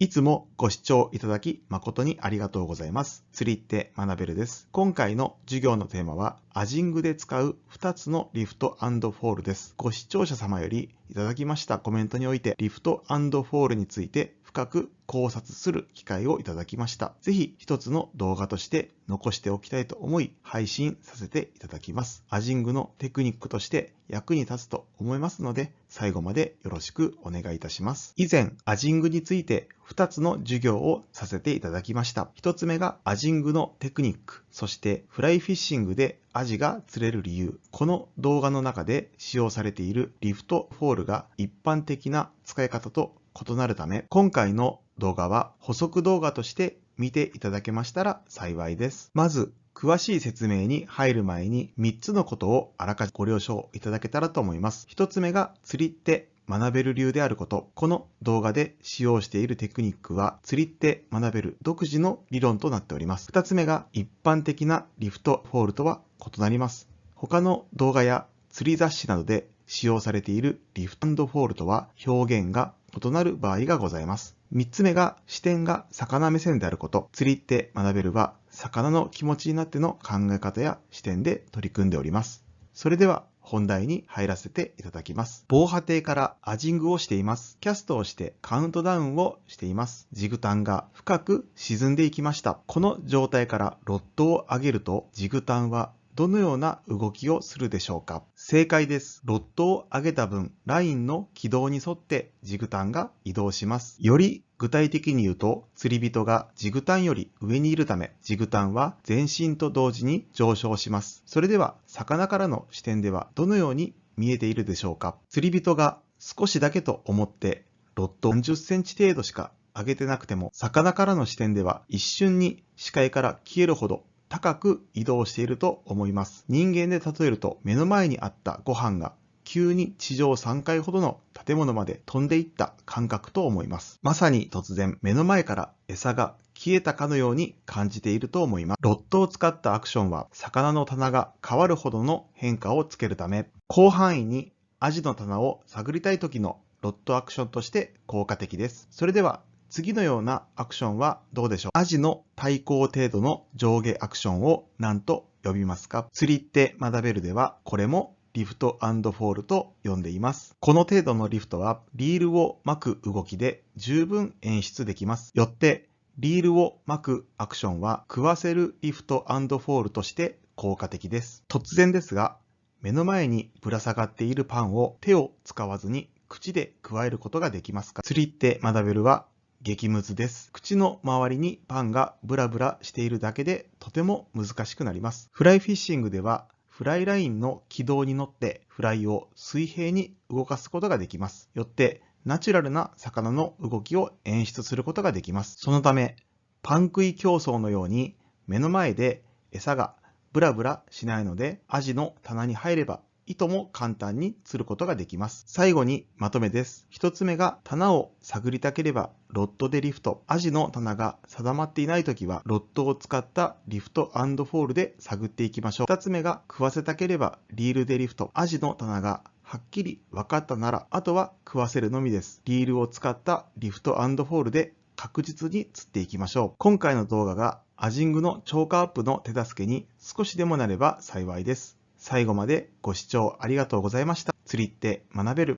いつもご視聴いただき誠にありがとうございます。釣りって学べるです。今回の授業のテーマは、アジングで使う2つのリフト&フォールです。ご視聴者様よりいただきましたコメントにおいて、リフト&フォールについて深く考察する機会をいただきました。ぜひ一つの動画として残しておきたいと思い、配信させていただきます。アジングのテクニックとして役に立つと思いますので、最後までよろしくお願いいたします。以前、アジングについて2つの授業をさせていただきました。1つ目がアジングのテクニック、そしてフライフィッシングでアジが釣れる理由。この動画の中で使用されているリフトフォールが一般的な使い方と異なるため、今回の動画は補足動画として見ていただけましたら幸いです。まず、詳しい説明に入る前に3つのことをあらかじめご了承いただけたらと思います。1つ目が釣りって学べる流であること。この動画で使用しているテクニックは釣りって学べる独自の理論となっております。2つ目が一般的なリフトフォールとは異なります。他の動画や釣り雑誌などで使用されているリフト&フォールとは表現が異なる場合がございます。3つ目が視点が魚目線であること。釣りって学べるは魚の気持ちになっての考え方や視点で取り組んでおります。それでは本題に入らせていただきます。防波堤からアジングをしています。キャストをしてカウントダウンをしています。ジグタンが深く沈んでいきました。この状態からロッドを上げるとジグタンはどのような動きをするでしょうか？正解です。ロッドを上げた分、ラインの軌道に沿ってジグタンが移動します。より具体的に言うと、釣り人がジグタンより上にいるため、ジグタンは前進と同時に上昇します。それでは、魚からの視点ではどのように見えているでしょうか？釣り人が少しだけと思って、ロッド30センチ程度しか上げてなくても、魚からの視点では一瞬に視界から消えるほど高く移動していると思います。人間で例えると目の前にあったご飯が急に地上3階ほどの建物まで飛んでいった感覚と思います。まさに突然目の前から餌が消えたかのように感じていると思います。ロッドを使ったアクションは魚の棚が変わるほどの変化をつけるため、広範囲にアジの棚を探りたい時のロッドアクションとして効果的です。それでは次のようなアクションはどうでしょう？アジの対抗程度の上下アクションを何と呼びますか？釣りって学べるでは、これもリフト&フォールと呼んでいます。この程度のリフトは、リールを巻く動きで十分演出できます。よって、リールを巻くアクションは、食わせるリフト&フォールとして効果的です。突然ですが、目の前にぶら下がっているパンを手を使わずに口でくわえることができますか？釣りって学べるは、激ムズです。口の周りにパンがブラブラしているだけでとても難しくなります。フライフィッシングではフライラインの軌道に乗ってフライを水平に動かすことができます。よってナチュラルな魚の動きを演出することができます。そのためパン食い競争のように目の前で餌がブラブラしないので、アジの棚に入ればいとも簡単に釣ることができます。最後にまとめです。一つ目が棚を探りたければロッドでリフト。アジの棚が定まっていないときはロッドを使ったリフト&フォールで探っていきましょう。二つ目が食わせたければリールでリフト。アジの棚がはっきり分かったなら、あとは食わせるのみです。リールを使ったリフト&フォールで確実に釣っていきましょう。今回の動画がアジングの超過アップの手助けに少しでもなれば幸いです。最後までご視聴ありがとうございました。釣りって学べる。